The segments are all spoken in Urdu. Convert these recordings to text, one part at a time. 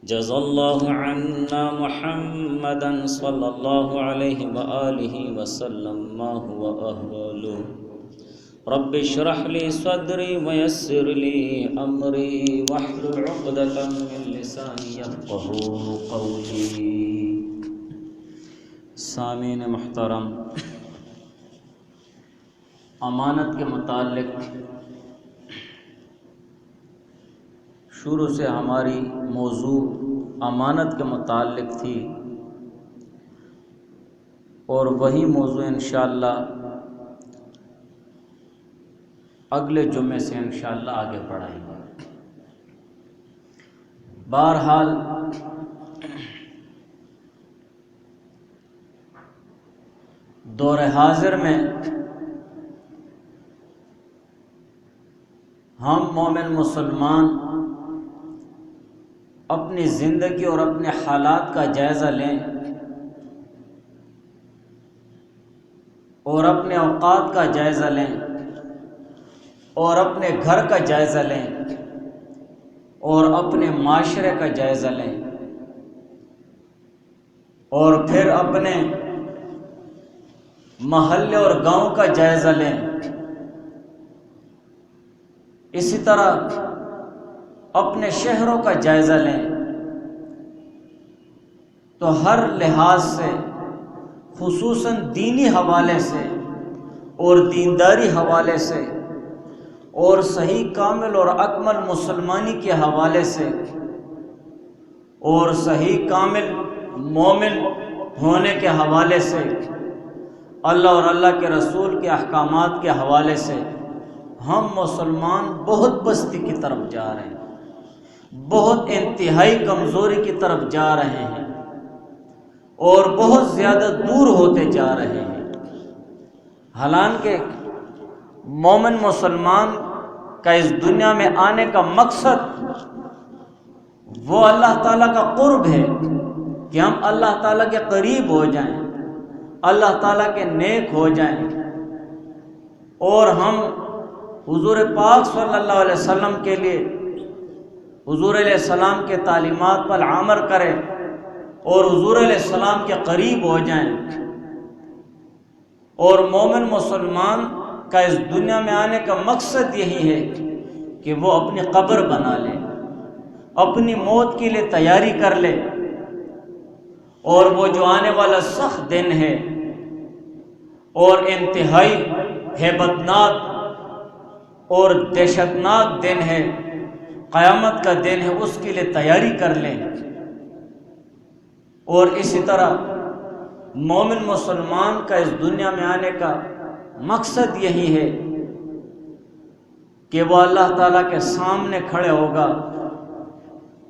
جزا اللہ عنا محمدا صلی اللہ علیہ وآلہ وسلم ما هو أهله. رب اشرح لي صدري ويسر لي أمري واحلل عقدة من لساني يفقهوا قولي. سامعین محترم، امانت کے متعلق شروع سے ہماری موضوع امانت کے متعلق تھی، اور وہی موضوع انشاءاللہ اگلے جمعے سے انشاءاللہ آگے بڑھائیں گے. بہرحال دور حاضر میں ہم مومن مسلمان اپنی زندگی اور اپنے حالات کا جائزہ لیں اور اپنے اوقات کا جائزہ لیں اور اپنے گھر کا جائزہ لیں اور اپنے معاشرے کا جائزہ لیں اور پھر اپنے محلے اور گاؤں کا جائزہ لیں. اسی طرح اپنے شہروں کا جائزہ لیں تو ہر لحاظ سے، خصوصاً دینی حوالے سے اور دینداری حوالے سے اور صحیح کامل اور اکمل مسلمانی کے حوالے سے اور صحیح کامل مومن ہونے کے حوالے سے، اللہ اور اللہ کے رسول کے احکامات کے حوالے سے ہم مسلمان بہت پستی کی طرف جا رہے ہیں، بہت انتہائی کمزوری کی طرف جا رہے ہیں اور بہت زیادہ دور ہوتے جا رہے ہیں. حالانکہ مومن مسلمان کا اس دنیا میں آنے کا مقصد وہ اللہ تعالیٰ کا قرب ہے کہ ہم اللہ تعالیٰ کے قریب ہو جائیں، اللہ تعالیٰ کے نیک ہو جائیں اور ہم حضور پاک صلی اللہ علیہ وسلم کے لیے حضور علیہ السلام کے تعلیمات پر عمل کریں اور حضور علیہ السلام کے قریب ہو جائیں. اور مومن مسلمان کا اس دنیا میں آنے کا مقصد یہی ہے کہ وہ اپنی قبر بنا لے، اپنی موت کے لیے تیاری کر لے، اور وہ جو آنے والا سخت دن ہے اور انتہائی ہیبتناک اور دہشتناک دن ہے، قیامت کا دن ہے، اس کے لیے تیاری کر لیں. اور اسی طرح مومن مسلمان کا اس دنیا میں آنے کا مقصد یہی ہے کہ وہ اللہ تعالیٰ کے سامنے کھڑے ہوگا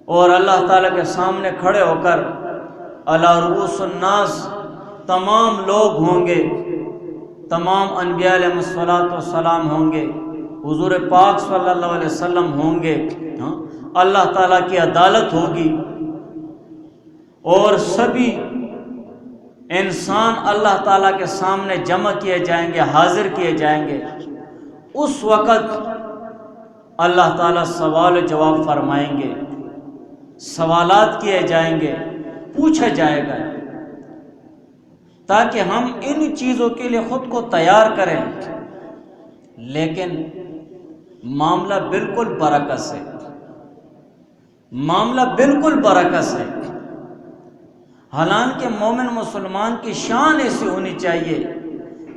اور اللہ تعالیٰ کے سامنے کھڑے ہو کر علی رؤوس الناس تمام لوگ ہوں گے، تمام انبیاء علیہ السلام ہوں گے، حضور پاک صلی اللہ علیہ وسلم ہوں گے، اللہ تعالیٰ کی عدالت ہوگی اور سبھی انسان اللہ تعالیٰ کے سامنے جمع کیے جائیں گے، حاضر کیے جائیں گے. اس وقت اللہ تعالیٰ سوال و جواب فرمائیں گے، سوالات کیے جائیں گے، پوچھا جائے گا، تاکہ ہم ان چیزوں کے لیے خود کو تیار کریں. لیکن معاملہ بالکل برعکس ہے، معاملہ بالکل برعکس ہے. حالانکہ مومن مسلمان کی شان ایسی ہونی چاہیے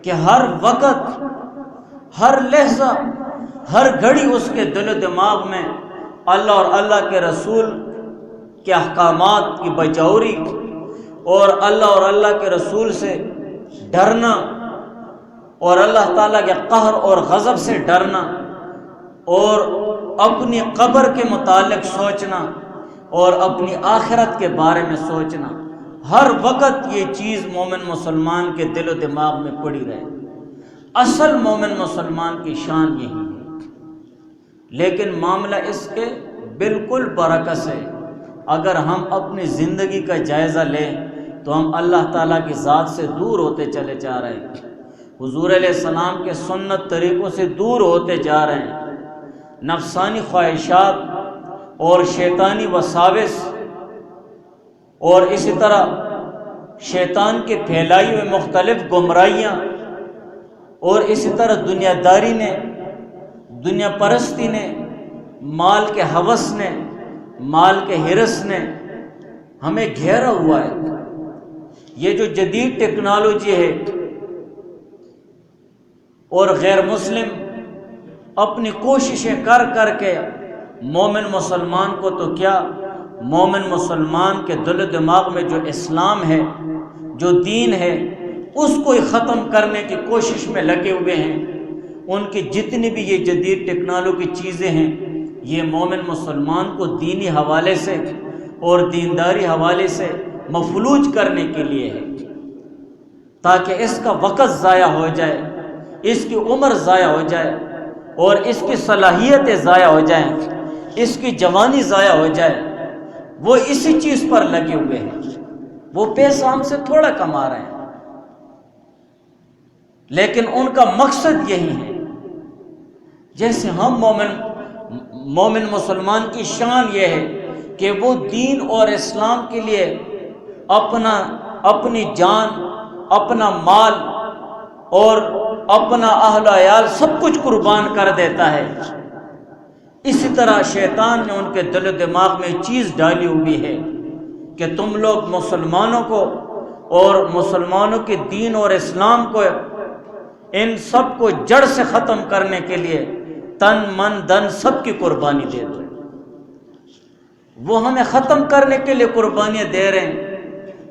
کہ ہر وقت، ہر لحظہ، ہر گھڑی اس کے دل و دماغ میں اللہ اور اللہ کے رسول کے احکامات کی بجوری اور اللہ اور اللہ کے رسول سے ڈرنا اور اللہ تعالیٰ کے قہر اور غضب سے ڈرنا اور اپنی قبر کے متعلق سوچنا اور اپنی آخرت کے بارے میں سوچنا، ہر وقت یہ چیز مومن مسلمان کے دل و دماغ میں پڑی رہے. اصل مومن مسلمان کی شان یہی ہے. لیکن معاملہ اس کے بالکل برعکس ہے. اگر ہم اپنی زندگی کا جائزہ لیں تو ہم اللہ تعالیٰ کی ذات سے دور ہوتے چلے جا رہے ہیں، حضور علیہ السلام کے سنت طریقوں سے دور ہوتے جا رہے ہیں. نفسانی خواہشات اور شیطانی وساوس اور اسی طرح شیطان کے پھیلائی ہوئے مختلف گمراہیاں، اور اسی طرح دنیا داری نے، دنیا پرستی نے، مال کے ہوس نے، مال کے ہرس نے ہمیں گھیرا ہوا ہے۔ یہ جو جدید ٹیکنالوجی ہے، اور غیر مسلم اپنی کوششیں کر کر کے مومن مسلمان کو تو کیا، مومن مسلمان کے دل و دماغ میں جو اسلام ہے، جو دین ہے، اس کو ہی ختم کرنے کی کوشش میں لگے ہوئے ہیں۔ ان کی جتنی بھی یہ جدید ٹیکنالوجی کی چیزیں ہیں، یہ مومن مسلمان کو دینی حوالے سے اور دینداری حوالے سے مفلوج کرنے کے لیے ہے، تاکہ اس کا وقت ضائع ہو جائے، اس کی عمر ضائع ہو جائے، اور اس کی صلاحیتیں ضائع ہو جائیں، اس کی جوانی ضائع ہو جائے۔ وہ اسی چیز پر لگے ہوئے ہیں، وہ پیسہ ہم سے تھوڑا کما رہے ہیں، لیکن ان کا مقصد یہی ہے۔ جیسے ہم مومن مسلمان کی شان یہ ہے کہ وہ دین اور اسلام کے لیے اپنی جان، اپنا مال اور اپنا اہل و عیال سب کچھ قربان کر دیتا ہے۔ اسی طرح شیطان نے ان کے دل و دماغ میں چیز ڈالی ہوئی ہے کہ تم لوگ مسلمانوں کو اور مسلمانوں کے دین اور اسلام کو، ان سب کو جڑ سے ختم کرنے کے لیے تن من دن سب کی قربانی دے دو۔ وہ ہمیں ختم کرنے کے لیے قربانیاں دے رہے ہیں،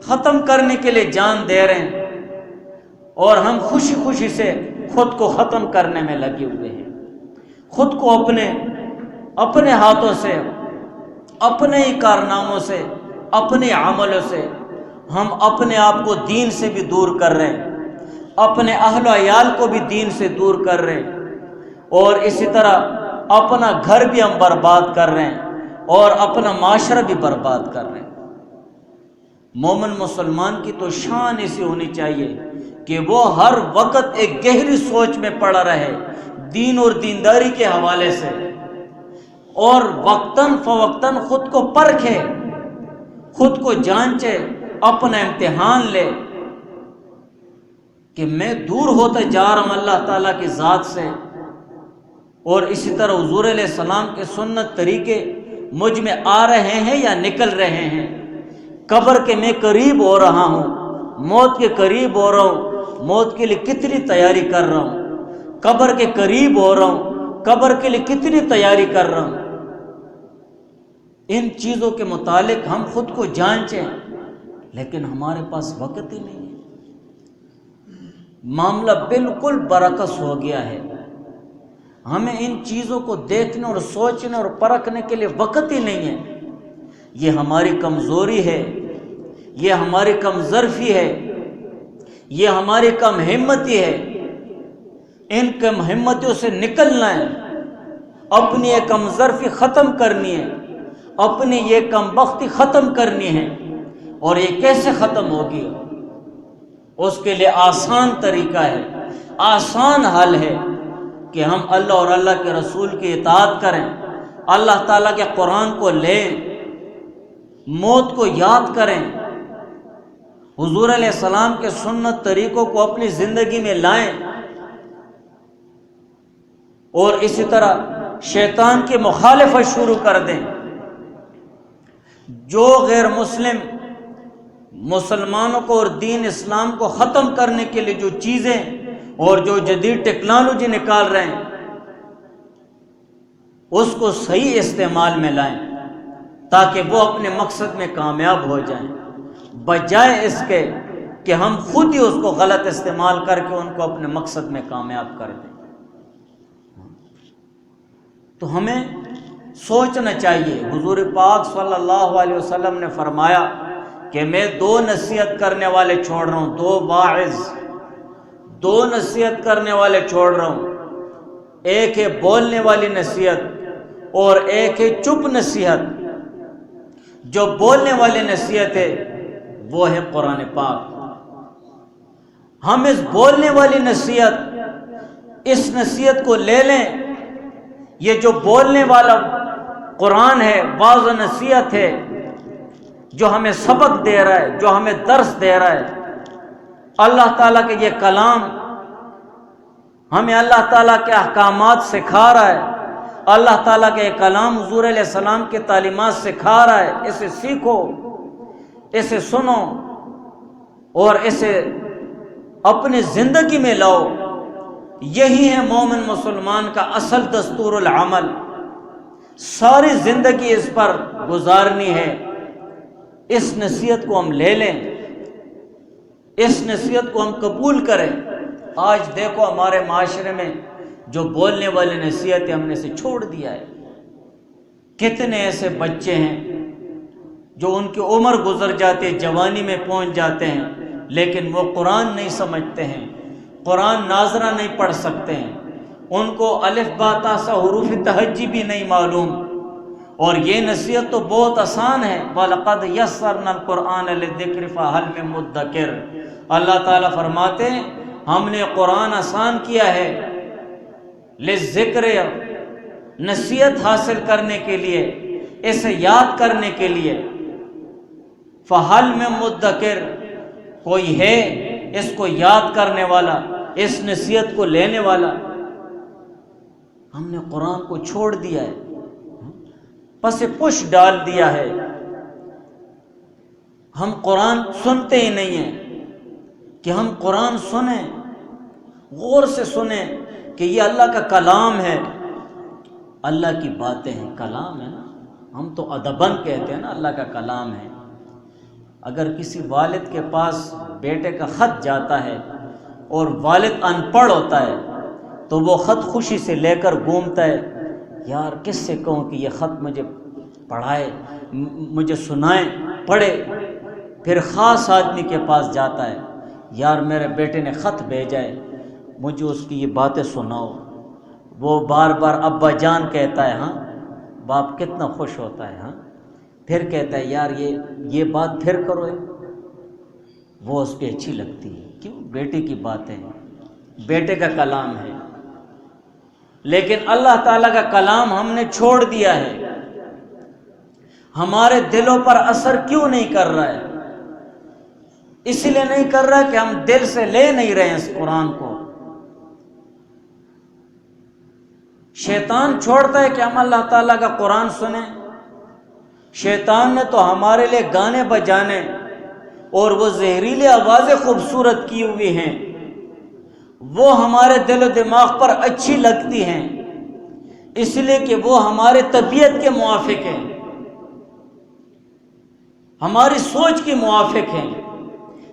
ختم کرنے کے لیے جان دے رہے ہیں، اور ہم خوشی خوشی سے خود کو ختم کرنے میں لگے ہوئے ہیں۔ خود کو اپنے ہاتھوں سے، اپنے ہی کارناموں سے، اپنے عملوں سے ہم اپنے آپ کو دین سے بھی دور کر رہے ہیں، اپنے اہل و عیال کو بھی دین سے دور کر رہے ہیں، اور اسی طرح اپنا گھر بھی ہم برباد کر رہے ہیں، اور اپنا معاشرہ بھی برباد کر رہے ہیں۔ مومن مسلمان کی تو شان ایسی ہونی چاہیے کہ وہ ہر وقت ایک گہری سوچ میں پڑا رہے دین اور دینداری کے حوالے سے، اور وقتاً فوقتاً خود کو پرکھے، خود کو جانچے، اپنا امتحان لے کہ میں دور ہوتا جا رہا ہوں اللہ تعالیٰ کی ذات سے، اور اسی طرح حضور علیہ السلام کے سنت طریقے مجھ میں آ رہے ہیں یا نکل رہے ہیں۔ قبر کے میں قریب ہو رہا ہوں، موت کے قریب ہو رہا ہوں، موت کے لیے کتنی تیاری کر رہا ہوں، قبر کے قریب ہو رہا ہوں، قبر کے لیے کتنی تیاری کر رہا ہوں۔ ان چیزوں کے متعلق ہم خود کو جانچیں، لیکن ہمارے پاس وقت ہی نہیں ہے۔ معاملہ بالکل برعکس ہو گیا ہے۔ ہمیں ان چیزوں کو دیکھنے اور سوچنے اور پرکھنے کے لیے وقت ہی نہیں ہے۔ یہ ہماری کمزوری ہے، یہ ہماری کم ظرفی ہے، یہ ہماری کم ہمتی ہے۔ ان کم ہمتیوں سے نکلنا ہے، اپنی یہ کم ظرفی ختم کرنی ہے، اپنی یہ کم بختی ختم کرنی ہے۔ اور یہ کیسے ختم ہوگی؟ اس کے لیے آسان طریقہ ہے، آسان حل ہے کہ ہم اللہ اور اللہ کے رسول کی اطاعت کریں، اللہ تعالیٰ کے قرآن کو لیں، موت کو یاد کریں، حضور علیہ السلام کے سنت طریقوں کو اپنی زندگی میں لائیں، اور اسی طرح شیطان کی مخالفت شروع کر دیں۔ جو غیر مسلم مسلمانوں کو اور دین اسلام کو ختم کرنے کے لیے جو چیزیں اور جو جدید ٹیکنالوجی نکال رہے ہیں، اس کو صحیح استعمال میں لائیں تاکہ وہ اپنے مقصد میں کامیاب ہو جائیں، بجائے اس کے کہ ہم خود ہی اس کو غلط استعمال کر کے ان کو اپنے مقصد میں کامیاب کر دیں۔ تو ہمیں سوچنا چاہیے۔ حضور پاک صلی اللہ علیہ وسلم نے فرمایا کہ میں دو نصیحت کرنے والے چھوڑ رہا ہوں، دو واعظ، دو نصیحت کرنے والے چھوڑ رہا ہوں، ایک ہے بولنے والی نصیحت اور ایک ہے چپ نصیحت۔ جو بولنے والی نصیحت ہے وہ ہے قرآن پاک۔ ہم اس بولنے والی نصیحت، اس نصیحت کو لے لیں۔ یہ جو بولنے والا قرآن ہے، واعظ و نصیحت ہے، جو ہمیں سبق دے رہا ہے، جو ہمیں درس دے رہا ہے۔ اللہ تعالیٰ کے یہ کلام ہمیں اللہ تعالیٰ کے احکامات سکھا رہا ہے۔ اللہ تعالیٰ کا یہ کلام حضور علیہ السلام کی تعلیمات سکھا رہا ہے۔ اسے سیکھو، اسے سنو اور اسے اپنی زندگی میں لاؤ۔ یہی ہے مومن مسلمان کا اصل دستور العمل۔ ساری زندگی اس پر گزارنی ہے۔ اس نصیحت کو ہم لے لیں، اس نصیحت کو ہم قبول کریں۔ آج دیکھو ہمارے معاشرے میں جو بولنے والی نصیحتیں ہم نے اسے چھوڑ دیا ہے۔ کتنے ایسے بچے ہیں جو ان کی عمر گزر جاتی ہے، جوانی میں پہنچ جاتے ہیں، لیکن وہ قرآن نہیں سمجھتے ہیں، قرآن ناظرہ نہیں پڑھ سکتے ہیں، ان کو الف با تا سا حروف تہجی بھی نہیں معلوم۔ اور یہ نصیحت تو بہت آسان ہے، وَلَقَدْ يَسَّرْنَا الْقُرْآنَ لِلذِّكْرِ فَهَلْ مِن مُدَّكِرٍ۔ اللہ تعالیٰ فرماتے ہیں ہم نے قرآن آسان کیا ہے للذکر، نصیحت حاصل کرنے کے لیے، اسے یاد کرنے کے لیے۔ فَهَلْ مِن مُدَّكِرٍ، کوئی ہے اس کو یاد کرنے والا، اس نصیحت کو لینے والا؟ ہم نے قرآن کو چھوڑ دیا ہے، پس پش ڈال دیا ہے۔ ہم قرآن سنتے ہی نہیں ہیں کہ ہم قرآن سنیں، غور سے سنیں کہ یہ اللہ کا کلام ہے، اللہ کی باتیں ہیں، کلام ہے نا۔ ہم تو ادباً کہتے ہیں نا اللہ کا کلام ہے۔ اگر کسی والد کے پاس بیٹے کا خط جاتا ہے اور والد ان پڑھ ہوتا ہے تو وہ خط خوشی سے لے کر گھومتا ہے، یار کس سے کہوں کہ یہ خط مجھے پڑھائے، مجھے سنائے، پڑھے۔ پھر خاص آدمی کے پاس جاتا ہے، یار میرے بیٹے نے خط بھیجا ہے، مجھے اس کی یہ باتیں سناؤ۔ وہ بار بار ابا جان کہتا ہے، ہاں باپ کتنا خوش ہوتا ہے، ہاں پھر کہتا ہے یار یہ بات پھر کرو، وہ اس پہ اچھی لگتی ہے۔ کیوں؟ بیٹے کی باتیں، بیٹے کا کلام ہے۔ لیکن اللہ تعالیٰ کا کلام ہم نے چھوڑ دیا ہے۔ ہمارے دلوں پر اثر کیوں نہیں کر رہا ہے؟ اس لیے نہیں کر رہا کہ ہم دل سے لے نہیں رہے ہیں اس قرآن کو۔ شیطان چھوڑتا ہے کہ ہم اللہ تعالیٰ کا قرآن سنیں۔ شیطان نے تو ہمارے لیے گانے بجانے اور وہ زہریلی آوازیں خوبصورت کی ہوئی ہیں، وہ ہمارے دل و دماغ پر اچھی لگتی ہیں، اس لیے کہ وہ ہمارے طبیعت کے موافق ہیں، ہماری سوچ کے موافق ہیں۔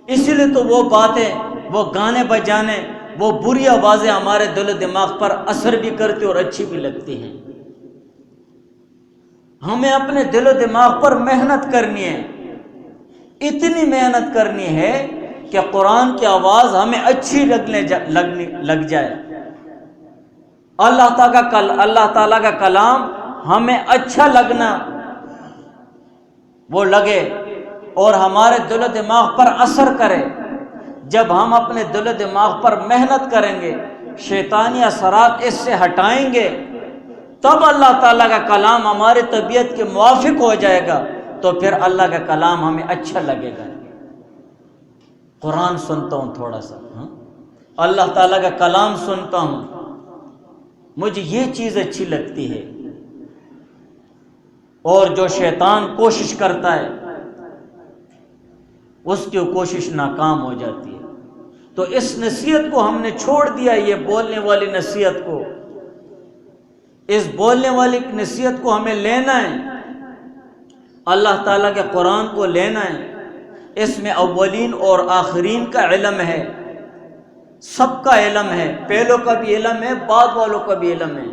اسی لیے تو وہ باتیں، وہ گانے بجانے، وہ بری آوازیں ہمارے دل و دماغ پر اثر بھی کرتی اور اچھی بھی لگتی ہیں۔ ہمیں اپنے دل و دماغ پر محنت کرنی ہے، اتنی محنت کرنی ہے کہ قرآن کی آواز ہمیں اچھی لگ جائے، اللہ تعالیٰ کا کلام ہمیں اچھا لگنا وہ لگے اور ہمارے دل و دماغ پر اثر کرے۔ جب ہم اپنے دل و دماغ پر محنت کریں گے، شیطانی اثرات اس سے ہٹائیں گے، تب اللہ تعالیٰ کا کلام ہماری طبیعت کے موافق ہو جائے گا، تو پھر اللہ کا کلام ہمیں اچھا لگے گا۔ قرآن سنتا ہوں تھوڑا سا، اللہ تعالیٰ کا کلام سنتا ہوں، مجھے یہ چیز اچھی لگتی ہے، اور جو شیطان کوشش کرتا ہے اس کی کوشش ناکام ہو جاتی ہے۔ تو اس نصیحت کو ہم نے چھوڑ دیا، یہ بولنے والی نصیحت کو، اس بولنے والی نصیحت کو ہمیں لینا ہے، اللہ تعالیٰ کے قرآن کو لینا ہے۔ اس میں اولین اور آخرین کا علم ہے، سب کا علم ہے، پہلوں کا بھی علم ہے، بعد والوں کا بھی علم ہے۔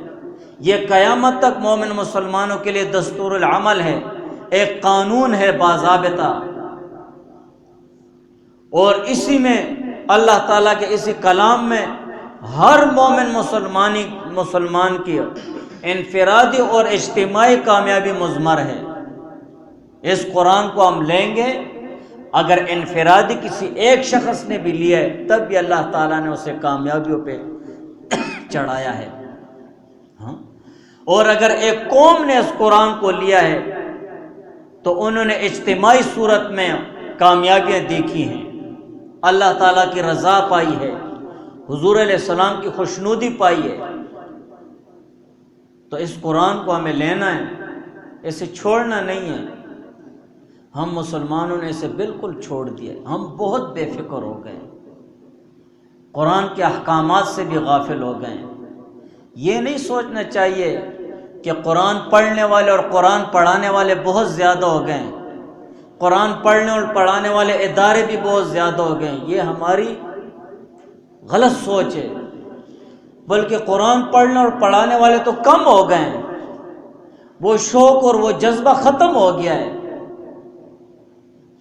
یہ قیامت تک مومن مسلمانوں کے لیے دستور العمل ہے، ایک قانون ہے باضابطہ، اور اسی میں اللہ تعالیٰ کے اسی کلام میں ہر مومن مسلمان کی انفرادی اور اجتماعی کامیابی مضمر ہے۔ اس قرآن کو ہم لیں گے، اگر انفرادی کسی ایک شخص نے بھی لیا ہے تب بھی اللہ تعالیٰ نے اسے کامیابیوں پہ چڑھایا ہے، اور اگر ایک قوم نے اس قرآن کو لیا ہے تو انہوں نے اجتماعی صورت میں کامیابیاں دیکھی ہیں، اللہ تعالیٰ کی رضا پائی ہے، حضور علیہ السلام کی خوشنودی پائی ہے۔ تو اس قرآن کو ہمیں لینا ہے، اسے چھوڑنا نہیں ہے۔ ہم مسلمانوں نے اسے بالکل چھوڑ دیا، ہم بہت بے فکر ہو گئے، قرآن کے احکامات سے بھی غافل ہو گئے۔ یہ نہیں سوچنا چاہیے کہ قرآن پڑھنے والے اور قرآن پڑھانے والے بہت زیادہ ہو گئے، قرآن پڑھنے اور پڑھانے والے ادارے بھی بہت زیادہ ہو گئے۔ یہ ہماری غلط سوچ ہے، بلکہ قرآن پڑھنے اور پڑھانے والے تو کم ہو گئے ہیں، وہ شوق اور وہ جذبہ ختم ہو گیا ہے۔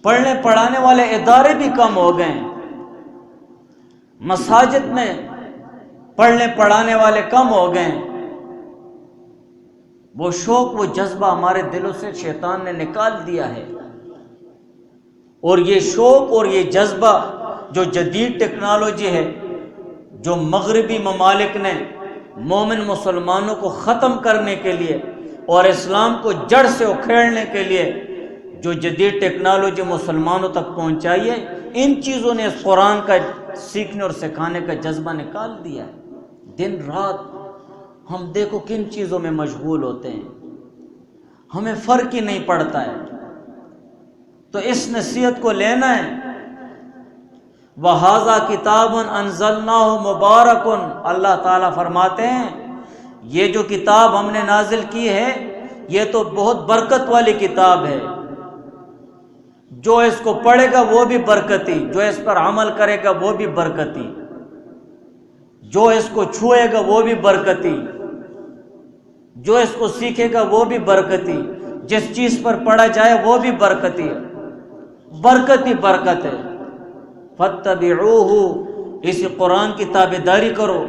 پڑھنے پڑھانے والے ادارے بھی کم ہو گئے ہیں، مساجد میں پڑھنے پڑھانے والے کم ہو گئے ہیں۔ وہ شوق وہ جذبہ ہمارے دلوں سے شیطان نے نکال دیا ہے، اور یہ شوق اور یہ جذبہ جو جدید ٹیکنالوجی ہے، جو مغربی ممالک نے مومن مسلمانوں کو ختم کرنے کے لیے اور اسلام کو جڑ سے اکھیڑنے کے لیے جو جدید ٹیکنالوجی مسلمانوں تک پہنچائی ہے، ان چیزوں نے اس قرآن کا سیکھنے اور سکھانے کا جذبہ نکال دیا ہے۔ دن رات ہم دیکھو کن چیزوں میں مشغول ہوتے ہیں، ہمیں فرق ہی نہیں پڑتا ہے۔ تو اس نصیحت کو لینا ہے۔ وَهَذَا كِتَابٌ أَنزَلْنَاهُ مُبَارَكٌ، اللہ تعالیٰ فرماتے ہیں یہ جو کتاب ہم نے نازل کی ہے یہ تو بہت برکت والی کتاب ہے، جو اس کو پڑھے گا وہ بھی برکتی، جو اس پر عمل کرے گا وہ بھی برکتی، جو اس کو چھوئے گا وہ بھی برکتی، جو اس کو سیکھے گا وہ بھی برکتی، جس چیز پر پڑھا جائے وہ بھی برکتی ہے، برکت ہی برکت ہے۔ فَاتَّبِعُوهُ، اسی قرآن کی تابعداری کرو،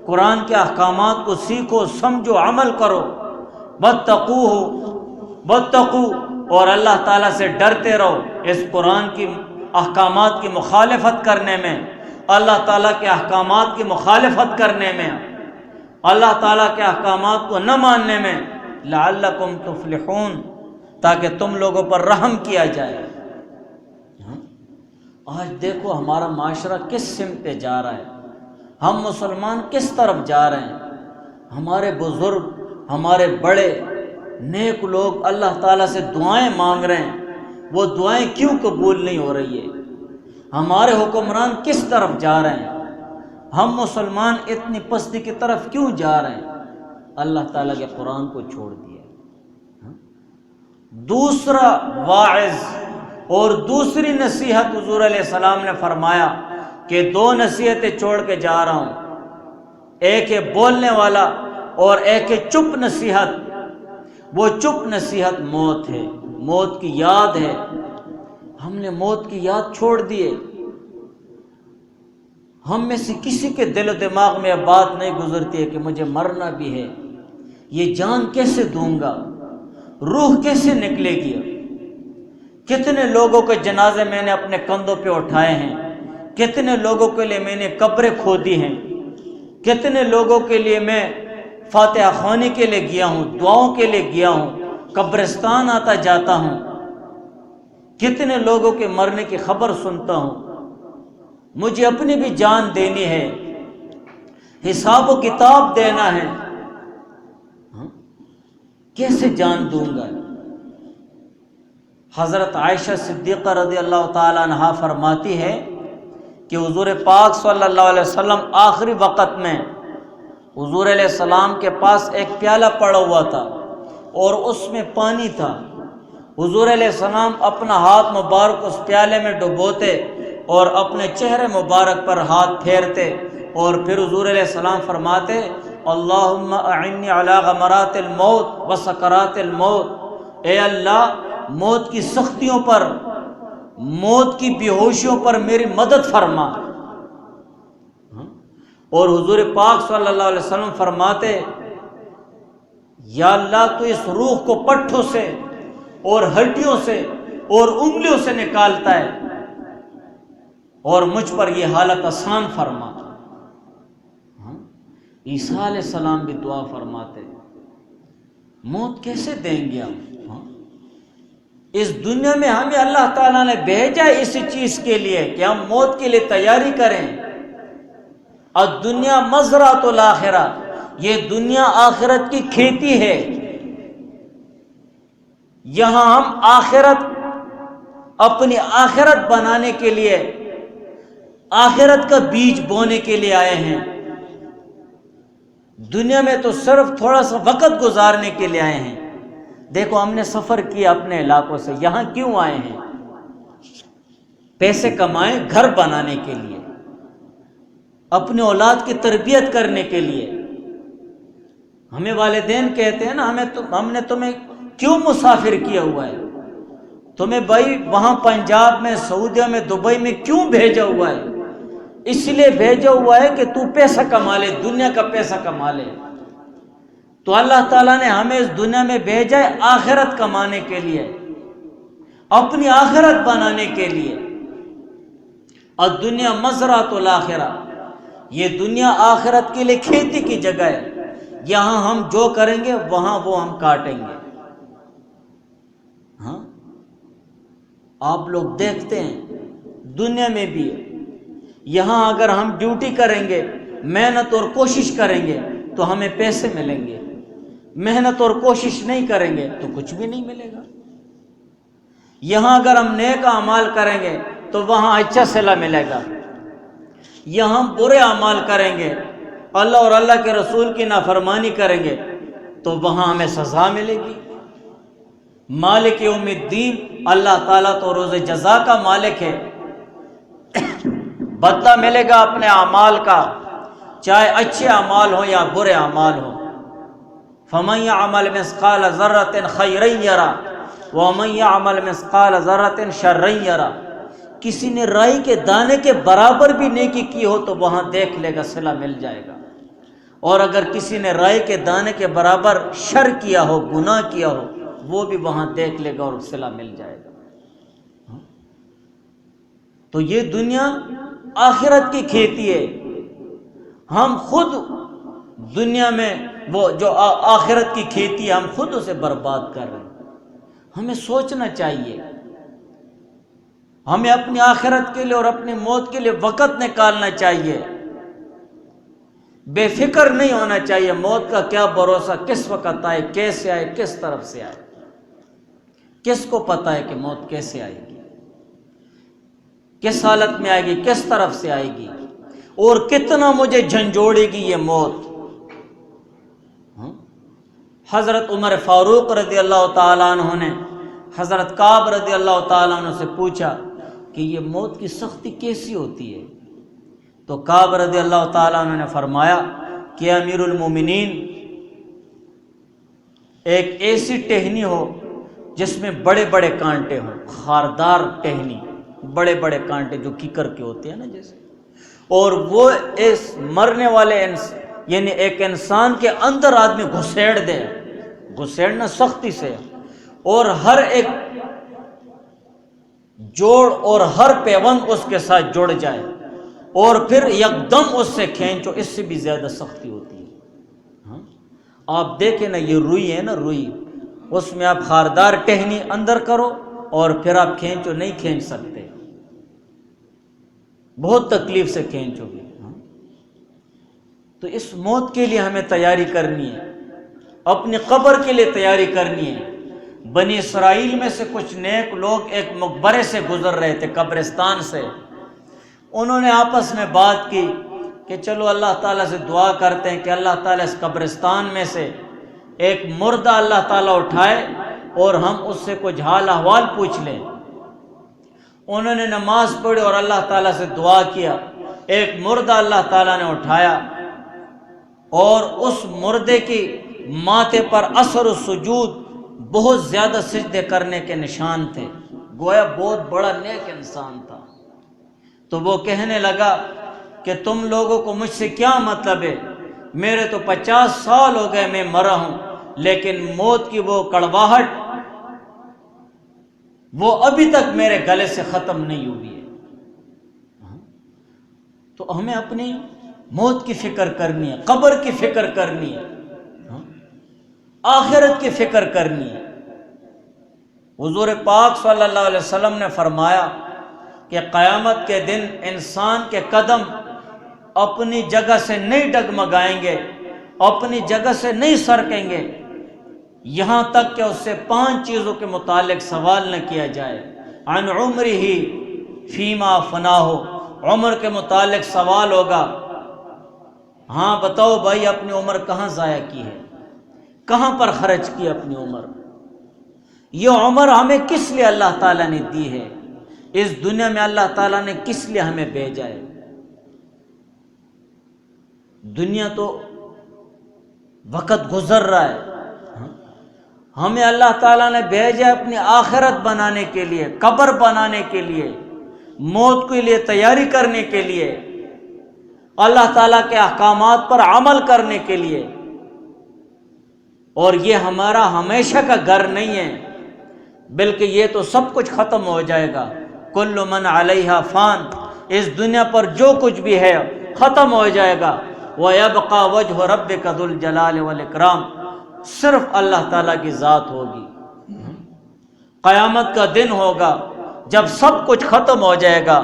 قرآن کے احکامات کو سیکھو، سمجھو، عمل کرو۔ وَاتَّقُوا، اور اللہ تعالیٰ سے ڈرتے رہو اس قرآن کی احکامات کی مخالفت کرنے میں، اللہ تعالیٰ کے احکامات کی مخالفت کرنے میں، اللہ تعالیٰ کے احکامات کو نہ ماننے میں، لعلکم تفلحون، تاکہ تم لوگوں پر رحم کیا جائے۔ آج دیکھو ہمارا معاشرہ کس سمت پہ جا رہا ہے، ہم مسلمان کس طرف جا رہے ہیں۔ ہمارے بزرگ، ہمارے بڑے نیک لوگ اللہ تعالیٰ سے دعائیں مانگ رہے ہیں، وہ دعائیں کیوں قبول نہیں ہو رہی ہے؟ ہمارے حکمران کس طرف جا رہے ہیں؟ ہم مسلمان اتنی پستی کی طرف کیوں جا رہے ہیں؟ اللہ تعالیٰ کے قرآن کو چھوڑ دیا۔ دوسرا واعظ اور دوسری نصیحت حضور علیہ السلام نے فرمایا کہ دو نصیحتیں چھوڑ کے جا رہا ہوں، ایک ہے بولنے والا اور ایک ہے چپ نصیحت۔ وہ چپ نصیحت موت ہے، موت کی یاد ہے۔ ہم نے موت کی یاد چھوڑ دیے۔ ہم میں سے کسی کے دل و دماغ میں یہ بات نہیں گزرتی ہے کہ مجھے مرنا بھی ہے، یہ جان کیسے دوں گا، روح کیسے نکلے گی۔ کتنے لوگوں کے جنازے میں نے اپنے کندھوں پہ اٹھائے ہیں، کتنے لوگوں کے لیے میں نے قبریں کھودی ہیں، کتنے لوگوں کے لیے میں فاتحہ خوانی کے لیے گیا ہوں، دعاؤں کے لیے گیا ہوں، قبرستان آتا جاتا ہوں، کتنے لوگوں کے مرنے کی خبر سنتا ہوں۔ مجھے اپنی بھی جان دینی ہے، حساب و کتاب دینا ہے، کیسے جان دوں گا؟ حضرت عائشہ صدیقہ رضی اللہ تعالی عنہا فرماتی ہے کہ حضور پاک صلی اللہ علیہ وسلم آخری وقت میں حضور علیہ السلام کے پاس ایک پیالہ پڑا ہوا تھا اور اس میں پانی تھا۔ حضور علیہ السلام اپنا ہاتھ مبارک اس پیالے میں ڈبوتے اور اپنے چہرے مبارک پر ہاتھ پھیرتے، اور پھر حضور علیہ السلام فرماتے اللہم اعنی علی غمرات الموت وسکرات الموت، اے اللہ موت کی سختیوں پر، موت کی بے ہوشیوں پر میری مدد فرما۔ اور حضور پاک صلی اللہ علیہ وسلم فرماتے یا اللہ تو اس روح کو پٹھوں سے اور ہڈیوں سے اور انگلیوں سے نکالتا ہے، اور مجھ پر یہ حالت آسان فرما۔ عیسیٰ علیہ السلام بھی دعا فرماتے موت کیسے دیں گے ہم؟ اس دنیا میں ہمیں اللہ تعالیٰ نے بھیجا اس چیز کے لیے کہ ہم موت کے لیے تیاری کریں۔ الدنیا مزرعۃ الآخرہ، یہ دنیا آخرت کی کھیتی ہے۔ یہاں ہم اپنی آخرت بنانے کے لیے، آخرت کا بیج بونے کے لیے آئے ہیں۔ دنیا میں تو صرف تھوڑا سا وقت گزارنے کے لیے آئے ہیں۔ دیکھو ہم نے سفر کیا اپنے علاقوں سے، یہاں کیوں آئے ہیں؟ پیسے کمائیں گھر بنانے کے لیے، اپنے اولاد کی تربیت کرنے کے لیے۔ ہمیں والدین کہتے ہیں نا، ہم نے تمہیں کیوں مسافر کیا ہوا ہے؟ تمہیں بھائی وہاں پنجاب میں، سعودیہ میں، دبئی میں کیوں بھیجا ہوا ہے؟ اس لیے بھیجا ہوا ہے کہ تو پیسہ کما لے، دنیا کا پیسہ کما لے۔ تو اللہ تعالیٰ نے ہمیں اس دنیا میں بھیجا ہے آخرت کمانے کے لیے، اپنی آخرت بنانے کے لیے۔ الدنیا مزرعۃ الآخرہ، یہ دنیا آخرت کے لیے کھیتی کی جگہ ہے۔ یہاں ہم جو کریں گے وہاں وہ ہم کاٹیں گے۔ ہاں، آپ لوگ دیکھتے ہیں دنیا میں بھی، یہاں اگر ہم ڈیوٹی کریں گے، محنت اور کوشش کریں گے تو ہمیں پیسے ملیں گے، محنت اور کوشش نہیں کریں گے تو کچھ بھی نہیں ملے گا۔ یہاں اگر ہم نیک اعمال کریں گے تو وہاں اچھا صلہ ملے گا، یہاں ہم برے اعمال کریں گے، اللہ اور اللہ کے رسول کی نافرمانی کریں گے تو وہاں ہمیں سزا ملے گی۔ مالک یوم الدین، اللہ تعالیٰ تو روز جزا کا مالک ہے، بدلہ ملے گا اپنے اعمال کا، چاہے اچھے اعمال ہوں یا برے اعمال ہوں۔ فَمَن يَعْمَلْ مِثْقَالَ ذَرَّةٍ خَيْرًا يَرَهُ وَمَن يَعْمَلْ مِثْقَالَ ذَرَّةٍ شَرًّا يَرَهُ۔ کسی نے رائی کے دانے کے برابر بھی نیکی کی ہو تو وہاں دیکھ لے گا، صلہ مل جائے گا۔ اور اگر کسی نے رائی کے دانے کے برابر شر کیا ہو، گناہ کیا ہو، وہ بھی وہاں دیکھ لے گا اور صلہ مل جائے گا۔ تو یہ دنیا آخرت کی کھیتی ہے۔ ہم خود دنیا میں وہ جو آخرت کی کھیتی ہے، ہم خود اسے برباد کر رہے ہیں۔ ہمیں سوچنا چاہیے، ہمیں اپنی آخرت کے لیے اور اپنی موت کے لیے وقت نکالنا چاہیے۔ بے فکر نہیں ہونا چاہیے، موت کا کیا بھروسہ، کس وقت آئے، کیسے آئے، کس طرف سے آئے۔ کس کو پتہ ہے کہ موت کیسے آئے گی، کس حالت میں آئے گی، کس طرف سے آئے گی، اور کتنا مجھے جھنجھوڑے گی یہ موت۔ حضرت عمر فاروق رضی اللہ تعالیٰ عنہ نے حضرت کعب رضی اللہ تعالیٰ عنہ سے پوچھا کہ یہ موت کی سختی کیسی ہوتی ہے؟ تو کعب رضی اللہ تعالیٰ عنہ نے فرمایا کہ امیر المومنین، ایک ایسی ٹہنی ہو جس میں بڑے بڑے کانٹے ہوں، خاردار ٹہنی، بڑے بڑے کانٹے جو کیکر کے ہوتے ہیں نا جیسے، اور وہ اس مرنے والے یعنی ایک انسان کے اندر آدمی گھسیڑ دے، گھسیڑنا سختی سے، اور ہر ایک جوڑ اور ہر پیوند اس کے ساتھ جڑ جائے، اور پھر یکدم اس سے کھینچو، اس سے بھی زیادہ سختی ہوتی ہے۔ ہاں، آپ دیکھیں نا، یہ روئی ہے نا، روئی، اس میں آپ خاردار ٹہنی اندر کرو اور پھر آپ کھینچو، نہیں کھینچ سکتے، بہت تکلیف سے کھینچو گے۔ تو اس موت کے لیے ہمیں تیاری کرنی ہے، اپنی قبر کے لیے تیاری کرنی ہے۔ بنی اسرائیل میں سے کچھ نیک لوگ ایک مقبرے سے گزر رہے تھے، قبرستان سے، انہوں نے آپس میں بات کی کہ چلو اللہ تعالیٰ سے دعا کرتے ہیں کہ اللہ تعالیٰ اس قبرستان میں سے ایک مردہ اللہ تعالیٰ اٹھائے اور ہم اس سے کچھ حال احوال پوچھ لیں۔ انہوں نے نماز پڑھی اور اللہ تعالیٰ سے دعا کیا، ایک مردہ اللہ تعالیٰ نے اٹھایا، اور اس مردے کی ماتھے پر اثر و سجود، بہت زیادہ سجدے کرنے کے نشان تھے، گویا بہت بڑا نیک انسان تھا۔ تو وہ کہنے لگا کہ تم لوگوں کو مجھ سے کیا مطلب ہے، میرے تو 50 سال ہو گئے میں مرا ہوں، لیکن موت کی وہ کڑواہٹ وہ ابھی تک میرے گلے سے ختم نہیں ہوئی ہے۔ تو ہمیں اپنی موت کی فکر کرنی ہے، قبر کی فکر کرنی ہے، آخرت کی فکر کرنی ہے۔ حضور پاک صلی اللہ علیہ وسلم نے فرمایا کہ قیامت کے دن انسان کے قدم اپنی جگہ سے نہیں ڈگمگائیں گے، اپنی جگہ سے نہیں سرکیں گے، یہاں تک کہ اس سے 5 چیزوں کے متعلق سوال نہ کیا جائے۔ عن عمرہ فیما فناہ، عمر کے متعلق سوال ہوگا، ہاں بتاؤ بھائی اپنی عمر کہاں ضائع کی ہے، کہاں پر خرچ کی اپنی عمر؟ یہ عمر ہمیں کس لیے اللہ تعالیٰ نے دی ہے؟ اس دنیا میں اللہ تعالیٰ نے کس لیے ہمیں بھیجا ہے؟ دنیا تو وقت گزر رہا ہے، ہمیں اللہ تعالیٰ نے بھیجا اپنی آخرت بنانے کے لیے، قبر بنانے کے لیے، موت کے لیے تیاری کرنے کے لیے، اللہ تعالیٰ کے احکامات پر عمل کرنے کے لیے۔ اور یہ ہمارا ہمیشہ کا گھر نہیں ہے، بلکہ یہ تو سب کچھ ختم ہو جائے گا۔ کل من علیہا فان، اس دنیا پر جو کچھ بھی ہے ختم ہو جائے گا۔ وَيَبْقَى وَجْهُ رَبِّكَ ذُو الْجَلَالِ وَالْإِكْرَامِ، صرف اللہ تعالیٰ کی ذات ہوگی۔ قیامت کا دن ہوگا جب سب کچھ ختم ہو جائے گا،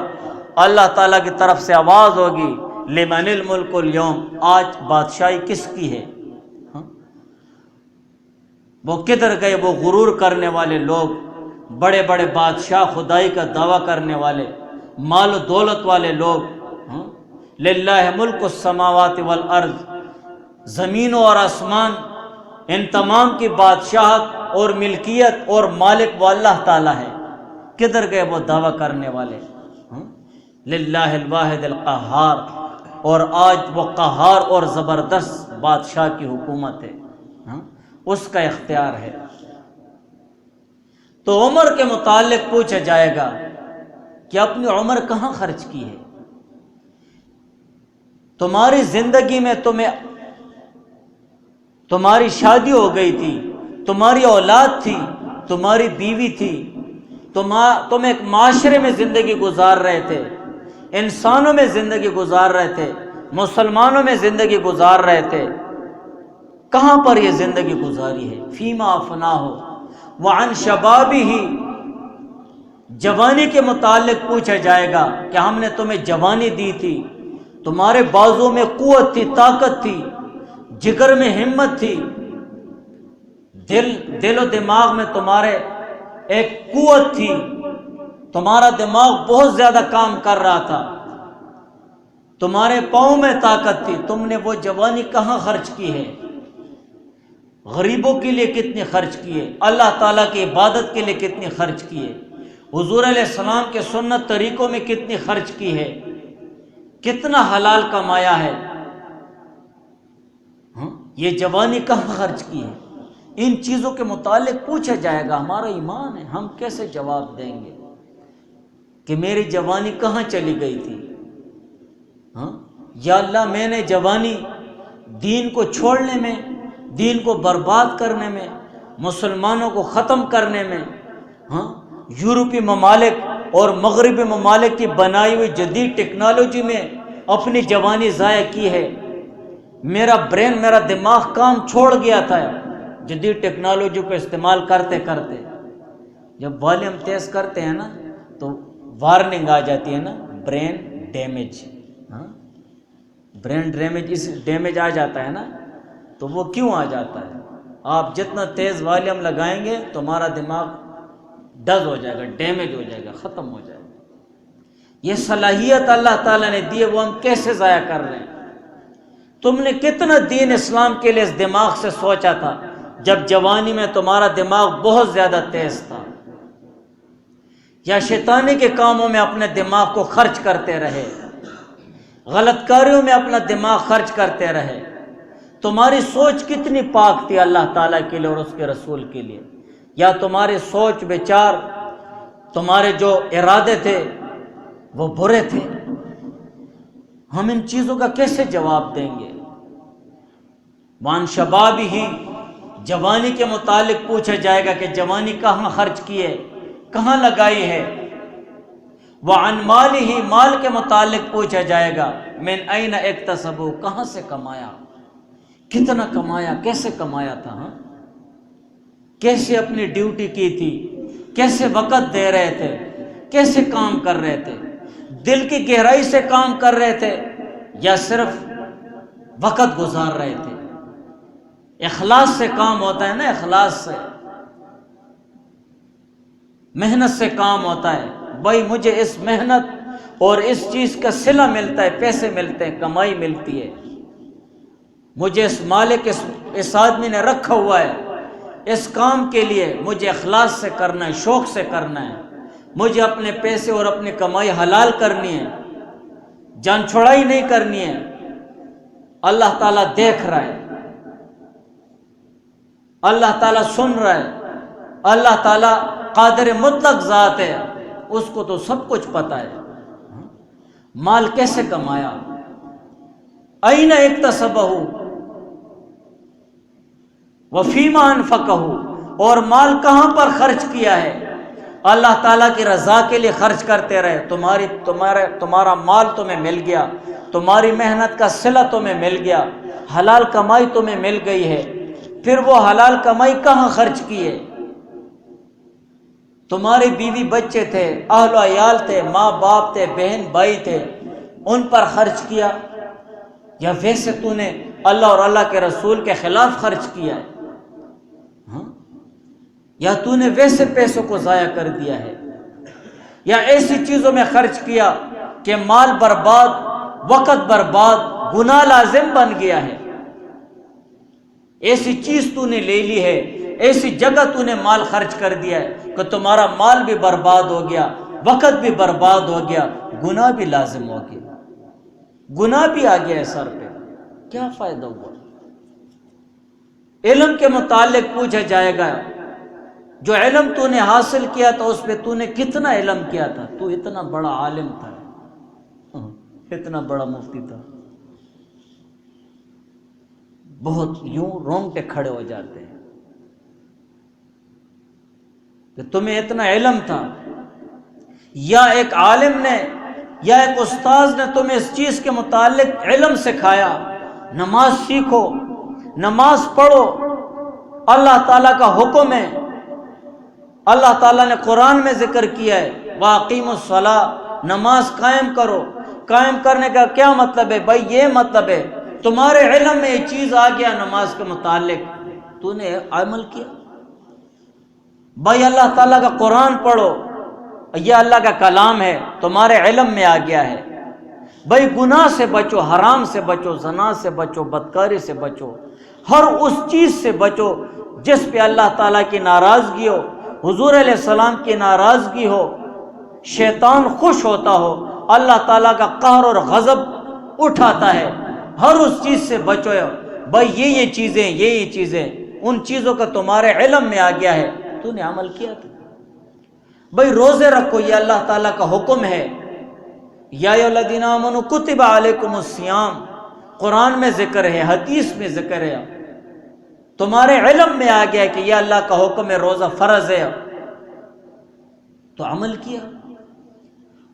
اللہ تعالیٰ کی طرف سے آواز ہوگی، لمن الملک اليوم، آج بادشاہی کس کی ہے؟ وہ کدھر گئے وہ غرور کرنے والے لوگ، بڑے بڑے بادشاہ، خدائی کا دعویٰ کرنے والے، مال و دولت والے لوگ؟ للہ ملک السماوات والارض، زمینوں اور آسمان، ان تمام کی بادشاہت اور ملکیت اور مالک وہ اللہ تعالیٰ ہے۔ کدھر گئے وہ دعویٰ کرنے والے؟ للہ الواحد القہار، اور آج وہ قہار اور زبردست بادشاہ کی حکومت ہے، اس کا اختیار ہے۔ تو عمر کے متعلق پوچھا جائے گا کہ اپنی عمر کہاں خرچ کی ہے؟ تمہاری زندگی میں تمہاری شادی ہو گئی تھی، تمہاری اولاد تھی، تمہاری بیوی تھی، تم ایک معاشرے میں زندگی گزار رہے تھے، انسانوں میں زندگی گزار رہے تھے، مسلمانوں میں زندگی گزار رہے تھے، کہاں پر یہ زندگی گزاری ہے؟ فیما افناہ وعن شبابہ، جوانی کے متعلق پوچھا جائے گا کہ ہم نے تمہیں جوانی دی تھی، تمہارے بازو میں قوت تھی، طاقت تھی، جگر میں ہمت تھی، دل و دماغ میں تمہارے ایک قوت تھی، تمہارا دماغ بہت زیادہ کام کر رہا تھا، تمہارے پاؤں میں طاقت تھی، تم نے وہ جوانی کہاں خرچ کی ہے؟ غریبوں کے لیے کتنی خرچ کی ہے؟ اللہ تعالیٰ کی عبادت کے لیے کتنی خرچ کی ہے؟ حضور علیہ السلام کے سنت طریقوں میں کتنی خرچ کی ہے؟ کتنا حلال کمایا ہے؟ یہ جوانی کہاں خرچ کی ہے؟ ان چیزوں کے متعلق پوچھا جائے گا۔ ہمارا ایمان ہے، ہم کیسے جواب دیں گے کہ میری جوانی کہاں چلی گئی تھی؟ یا اللہ میں نے جوانی دین کو چھوڑنے میں، دین کو برباد کرنے میں، مسلمانوں کو ختم کرنے میں، یورپی ممالک اور مغربی ممالک کی بنائی ہوئی جدید ٹیکنالوجی میں اپنی جوانی ضائع کی ہے۔ میرا برین، میرا دماغ کام چھوڑ گیا تھا جدید ٹیکنالوجی کو استعمال کرتے کرتے۔ جب والیوم تیز کرتے ہیں نا تو وارننگ آ جاتی ہے نا، برین ڈیمیج، برین ڈیمیج آ جاتا ہے نا۔ تو وہ کیوں آ جاتا ہے؟ آپ جتنا تیز والیوم لگائیں گے تمہارا دماغ ڈز ہو جائے گا، ڈیمیج ہو جائے گا، ختم ہو جائے گا۔ یہ صلاحیت اللہ تعالیٰ نے دی ہے، وہ ہم کیسے ضائع کر رہے ہیں؟ تم نے کتنا دین اسلام کے لیے اس دماغ سے سوچا تھا جب جوانی میں تمہارا دماغ بہت زیادہ تیز تھا؟ یا شیطانی کے کاموں میں اپنے دماغ کو خرچ کرتے رہے، غلط کاریوں میں اپنا دماغ خرچ کرتے رہے؟ تمہاری سوچ کتنی پاک تھی اللہ تعالیٰ کے لیے اور اس کے رسول کے لیے؟ یا تمہاری سوچ بچار، تمہارے جو ارادے تھے وہ برے تھے؟ ہم ان چیزوں کا کیسے جواب دیں گے؟ وان شبابی ہی، جوانی کے متعلق پوچھا جائے گا کہ جوانی کہاں خرچ کی ہے، کہاں لگائی ہے؟ وعن مالی ہی، مال کے متعلق پوچھا جائے گا، من این اکتسبو، کہاں سے کمایا، کتنا کمایا، کیسے کمایا تھا، کیسے اپنی ڈیوٹی کی تھی، کیسے وقت دے رہے تھے، کیسے کام کر رہے تھے، دل کی گہرائی سے کام کر رہے تھے یا صرف وقت گزار رہے تھے؟ اخلاص سے کام ہوتا ہے نا، اخلاص سے، محنت سے کام ہوتا ہے۔ بھائی مجھے اس محنت اور اس چیز کا صلہ ملتا ہے، پیسے ملتے ہیں، کمائی ملتی ہے، مجھے اس مالک اس آدمی نے رکھا ہوا ہے اس کام کے لیے، مجھے اخلاص سے کرنا ہے، شوق سے کرنا ہے، مجھے اپنے پیسے اور اپنی کمائی حلال کرنی ہے، جان چھڑائی نہیں کرنی ہے۔ اللہ تعالیٰ دیکھ رہا ہے، اللہ تعالیٰ سن رہا ہے، اللہ تعالیٰ قادر مطلق ذات ہے، اس کو تو سب کچھ پتہ ہے۔ مال کیسے کمایا، این اکتسبہ وفیما انفقہ، اور مال کہاں پر خرچ کیا ہے؟ اللہ تعالیٰ کی رضا کے لیے خرچ کرتے رہے، تمہارا مال تمہیں مل گیا، تمہاری محنت کا صلہ تمہیں مل گیا، حلال کمائی تمہیں مل گئی ہے، پھر وہ حلال کمائی کہاں خرچ کی ہے؟ تمہارے بیوی بچے تھے، اہل و عیال تھے، ماں باپ تھے، بہن بھائی تھے، ان پر خرچ کیا، یا ویسے تو نے اللہ اور اللہ کے رسول کے خلاف خرچ کیا ہے؟ یا تو نے ویسے پیسوں کو ضائع کر دیا ہے، یا ایسی چیزوں میں خرچ کیا کہ مال برباد، وقت برباد، گناہ لازم بن گیا ہے؟ ایسی چیز تو نے لے لی ہے، ایسی جگہ تو نے مال خرچ کر دیا ہے کہ تمہارا مال بھی برباد ہو گیا، وقت بھی برباد ہو گیا، گناہ بھی لازم ہو گیا، گناہ بھی آ گیا ہے سر پہ، کیا فائدہ ہوا؟ علم کے متعلق پوچھا جائے گا، جو علم تو نے حاصل کیا تھا اس پہ تو نے کتنا علم کیا تھا؟ تو اتنا بڑا عالم تھا، اتنا بڑا مفتی تھا، بہت یوں رونگٹے کھڑے ہو جاتے ہیں کہ تمہیں اتنا علم تھا، یا ایک عالم نے یا ایک استاذ نے تمہیں اس چیز کے متعلق علم سکھایا؟ نماز سیکھو، نماز پڑھو، اللہ تعالیٰ کا حکم ہے، اللہ تعالیٰ نے قرآن میں ذکر کیا ہے وَأَقِيمُوا الصَّلَاةَ، نماز قائم کرو۔ قائم کرنے کا کیا مطلب ہے بھائی؟ یہ مطلب ہے تمہارے علم میں یہ چیز آ گیا نماز کے متعلق، تو نے عمل کیا؟ بھائی اللہ تعالیٰ کا قرآن پڑھو، یہ اللہ کا کلام ہے، تمہارے علم میں آ گیا ہے۔ بھائی گناہ سے بچو، حرام سے بچو، زنا سے بچو، بدکاری سے بچو، ہر اس چیز سے بچو جس پہ اللہ تعالیٰ کی ناراضگی ہو، حضور علیہ السلام کی ناراضگی ہو، شیطان خوش ہوتا ہو، اللہ تعالیٰ کا قہر اور غضب اٹھاتا ہے، ہر اس چیز سے بچو۔ بھائی یہ چیزیں ان چیزوں کا تمہارے علم میں آ گیا ہے، تو نے عمل کیا تھا؟ بھائی روزے رکھو، یہ اللہ تعالیٰ کا حکم ہے، یا ایھا الذین آمنوا کتب علیکم الصیام، قرآن میں ذکر ہے، حدیث میں ذکر ہے، تمہارے علم میں آ گیا کہ یہ اللہ کا حکم ہے، روزہ فرض ہے، تو عمل کیا۔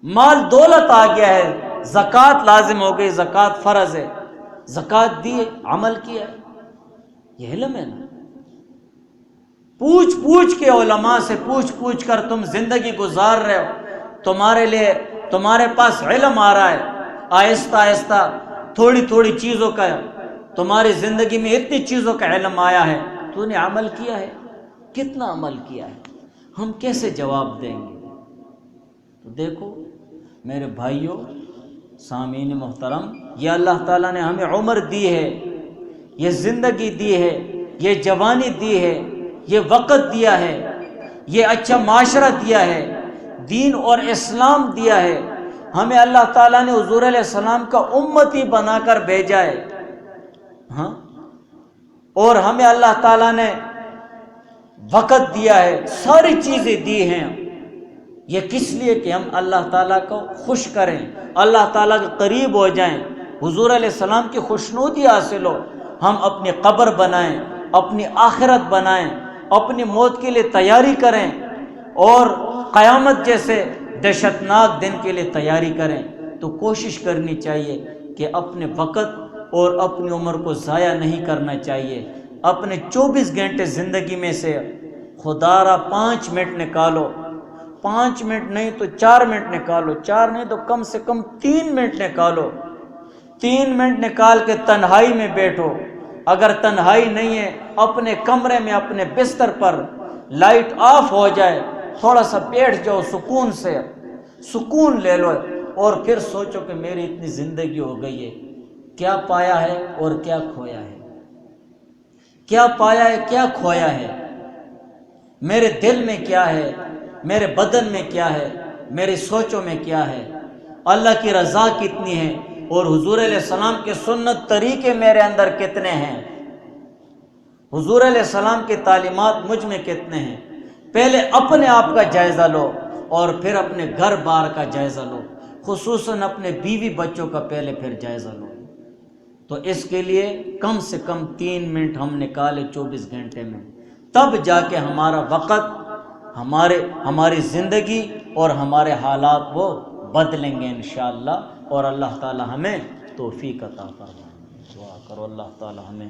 مال دولت آ گیا ہے، زکوٰۃ لازم ہو گئی، زکوٰۃ فرض ہے، زکوٰۃ دی، عمل کیا، یہ علم ہے نا۔ پوچھ کے علماء سے پوچھ کر تم زندگی گزار رہے ہو، تمہارے لیے تمہارے پاس علم آ رہا ہے، آہستہ آہستہ تھوڑی چیزوں کا تمہاری زندگی میں اتنی چیزوں کا علم آیا ہے، تو نے عمل کیا ہے؟ کتنا عمل کیا ہے؟ ہم کیسے جواب دیں گے؟ تو دیکھو میرے بھائیوں، سامعین محترم، یہ اللہ تعالیٰ نے ہمیں عمر دی ہے، یہ زندگی دی ہے، یہ جوانی دی ہے، یہ وقت دیا ہے، یہ اچھا معاشرہ دیا ہے، دین اور اسلام دیا ہے، ہمیں اللہ تعالیٰ نے حضور علیہ السلام کا امتی بنا کر بھیجا ہے، ہاں، اور ہمیں اللہ تعالیٰ نے وقت دیا ہے، ساری چیزیں دی ہیں، یہ کس لیے کہ ہم اللہ تعالیٰ کو خوش کریں، اللہ تعالیٰ کے قریب ہو جائیں، حضور علیہ السلام کی خوشنودی حاصل ہو، ہم اپنی قبر بنائیں، اپنی آخرت بنائیں، اپنی موت کے لیے تیاری کریں، اور قیامت جیسے دہشتناک دن کے لیے تیاری کریں۔ تو کوشش کرنی چاہیے کہ اپنے وقت اور اپنی عمر کو ضائع نہیں کرنا چاہیے، اپنے 24 گھنٹے زندگی میں سے خدا را 5 منٹ نکالو، 5 منٹ نہیں تو 4 منٹ نکالو، 4 نہیں تو کم سے کم 3 منٹ نکالو، 3 منٹ نکال کے تنہائی میں بیٹھو۔ اگر تنہائی نہیں ہے، اپنے کمرے میں اپنے بستر پر لائٹ آف ہو جائے، تھوڑا سا بیٹھ جاؤ، سکون سے سکون لے لو، اور پھر سوچو کہ میری اتنی زندگی ہو گئی ہے، کیا پایا ہے اور کیا کھویا ہے، کیا پایا ہے کیا کھویا ہے، میرے دل میں کیا ہے، میرے بدن میں کیا ہے، میری سوچوں میں کیا ہے، اللہ کی رضا کتنی ہے، اور حضور علیہ السلام کے سنت طریقے میرے اندر کتنے ہیں، حضور علیہ السلام کی تعلیمات مجھ میں کتنے ہیں۔ پہلے اپنے آپ کا جائزہ لو اور پھر اپنے گھر بار کا جائزہ لو، خصوصاً اپنے بیوی بچوں کا پہلے پھر جائزہ لو۔ تو اس کے لیے کم سے کم 3 منٹ ہم نکالے 24 گھنٹے میں، تب جا کے ہمارا وقت، ہماری زندگی اور ہمارے حالات وہ بدلیں گے انشاءاللہ، اور اللہ تعالی ہمیں توفیق عطا فرمائے۔ دعا کرو اللہ تعالی ہمیں